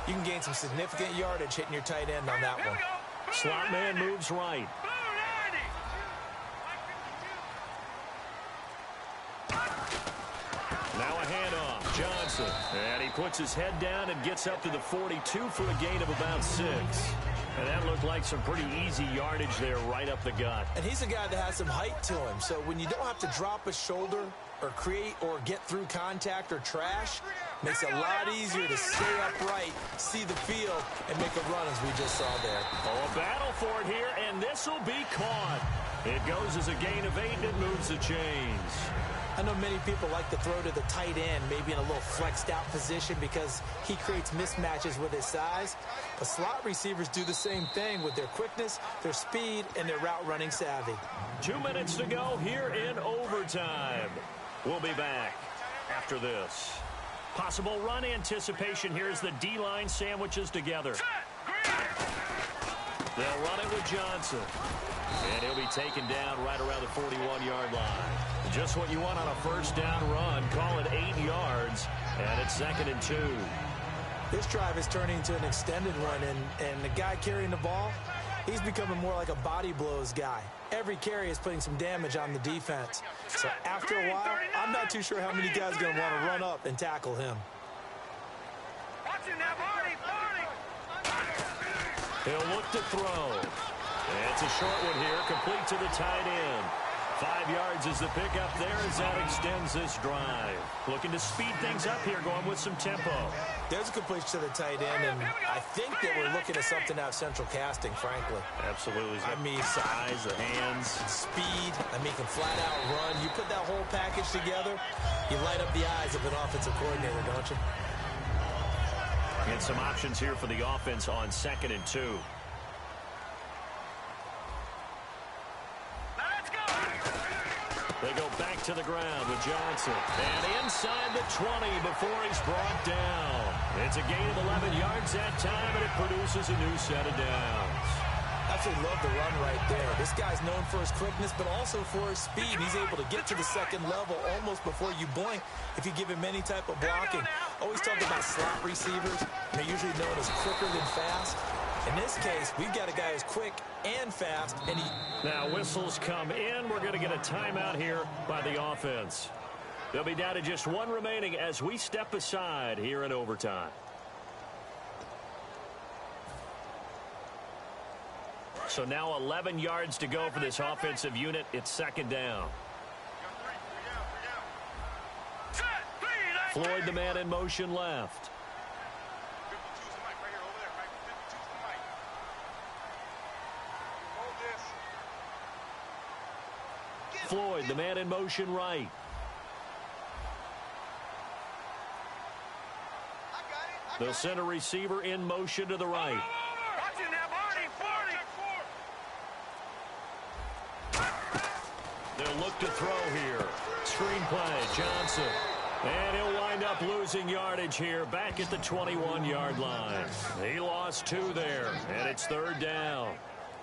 you can gain some significant yardage hitting your tight end on that one. Slot man moves right. Now a handoff. Johnson. And he puts his head down and gets up to the 42 for a gain of about 6. And that looked like some pretty easy yardage there right up the gut. And he's a guy that has some height to him. So when you don't have to drop a shoulder or create or get through contact or trash, makes it a lot easier to stay upright, see the field, and make a run as we just saw there. Oh, a battle for it here, and this will be caught. It goes as a gain of 8, and it moves the chains. I know many people like to throw to the tight end, maybe in a little flexed out position because he creates mismatches with his size. But slot receivers do the same thing with their quickness, their speed, and their route running savvy. 2 minutes to go here in overtime. We'll be back after this. Possible run anticipation here as the D-line sandwiches together. They'll run it with Johnson. And he'll be taken down right around the 41-yard line. Just what you want on a first down run. Call it 8 yards. And it's 2nd and 2. This drive is turning into an extended one. And the guy carrying the ball, he's becoming more like a body blows guy. Every carry is putting some damage on the defense. So after a while, I'm not too sure how many guys are going to want to run up and tackle him. He'll look to throw. And it's a short one here, complete to the tight end. 5 yards is the pickup there as that extends this drive. Looking to speed things up here, going with some tempo. There's a completion to the tight end, and I think that we're looking at something out of central casting, frankly. Absolutely. I mean, size, the hands. Speed. I mean, can flat out run. You put that whole package together, you light up the eyes of an offensive coordinator, don't you? And some options here for the offense on 2nd and 2. They go back to the ground with Johnson. And inside the 20 before he's brought down. It's a gain of 11 yards that time, and it produces a new set of downs. Absolutely love the run right there. This guy's known for his quickness, but also for his speed. He's able to get to the second level almost before you blink if you give him any type of blocking. Always talk about slot receivers. They're usually known as quicker than fast. In this case, we've got a guy who's quick and fast. And now whistles come in. We're going to get a timeout here by the offense. They'll be down to just 1 remaining as we step aside here in overtime. So now 11 yards to go for this offensive unit. It's 2nd down. Floyd, the man in motion left. Floyd, the man in motion right. They'll send a receiver in motion to the right. They'll look to throw here. Screenplay, Johnson. And he'll wind up losing yardage here back at the 21-yard line. He lost 2 there, and it's 3rd down.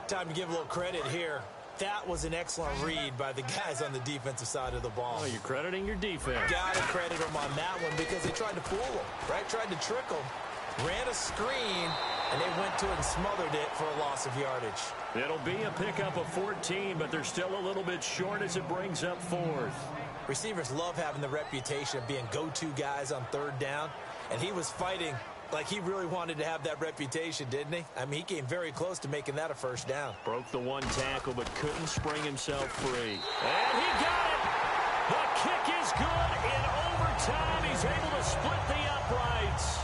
Time to give a little credit here. That was an excellent read by the guys on the defensive side of the ball. Oh, you're crediting your defense. Got to credit them on that one because they tried to fool them, right? Tried to trick them. Ran a screen, and they went to it and smothered it for a loss of yardage. It'll be a pickup of 14, but they're still a little bit short as it brings up 4th. Receivers love having the reputation of being go-to guys on 3rd down, and he was fighting like he really wanted to have that reputation, didn't he? I mean, he came very close to making that a 1st down. Broke the 1 tackle, but couldn't spring himself free. And he got it! The kick is good in overtime. He's able to split the uprights.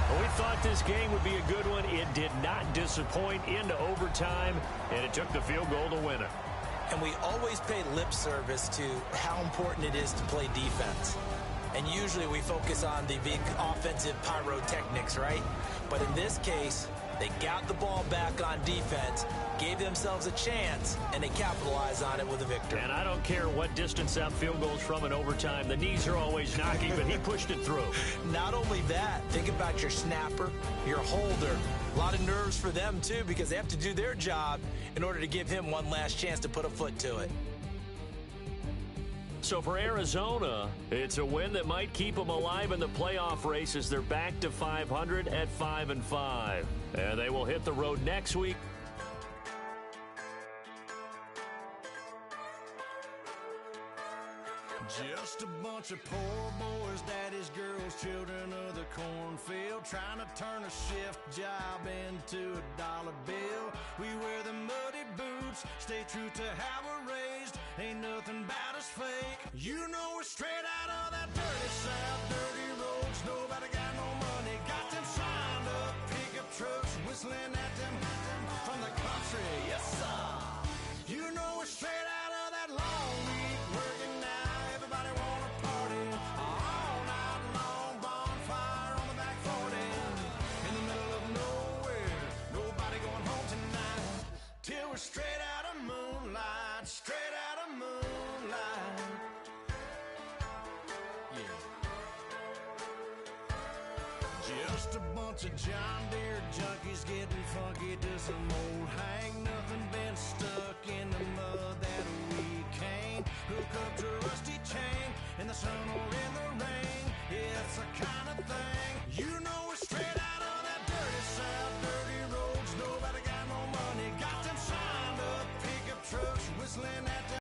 Well, we thought this game would be a good one. It did not disappoint into overtime, and it took the field goal to win it. And we always pay lip service to how important it is to play defense. And usually we focus on the big offensive pyrotechnics, right? But in this case, they got the ball back on defense, gave themselves a chance, and they capitalized on it with a victory. And I don't care what distance that field goes from in overtime. The knees are always knocking, but he pushed it through. Not only that, think about your snapper, your holder. A lot of nerves for them, too, because they have to do their job in order to give him one last chance to put a foot to it. So for Arizona, it's a win that might keep them alive in the playoff race as they're back to 500 at 5-5. And they will hit the road next week. Just a bunch of poor boys, daddy's girls, children of the cornfield, trying to turn a shift job into a dollar bill. We wear the muddy boots, stay true to how we're raised. Ain't nothing about us fake. You know we're straight out of that dirty south, dirty roads. Nobody got no money, got them signed up pickup trucks, whistling at them from the country. Yes, sir. You know we're straight out of that long week working now. Everybody wanna party all night long, bonfire on the back 40 in the middle of nowhere. Nobody going home tonight till we're straight out of moonlight, straight out of moonlight. Yeah. Just a bunch of John Deere junkies getting funky to some old hang. Nothing been stuck in the mud that we can't hook up to a rusty chain in the sun or in the rain. Yeah, it's a kind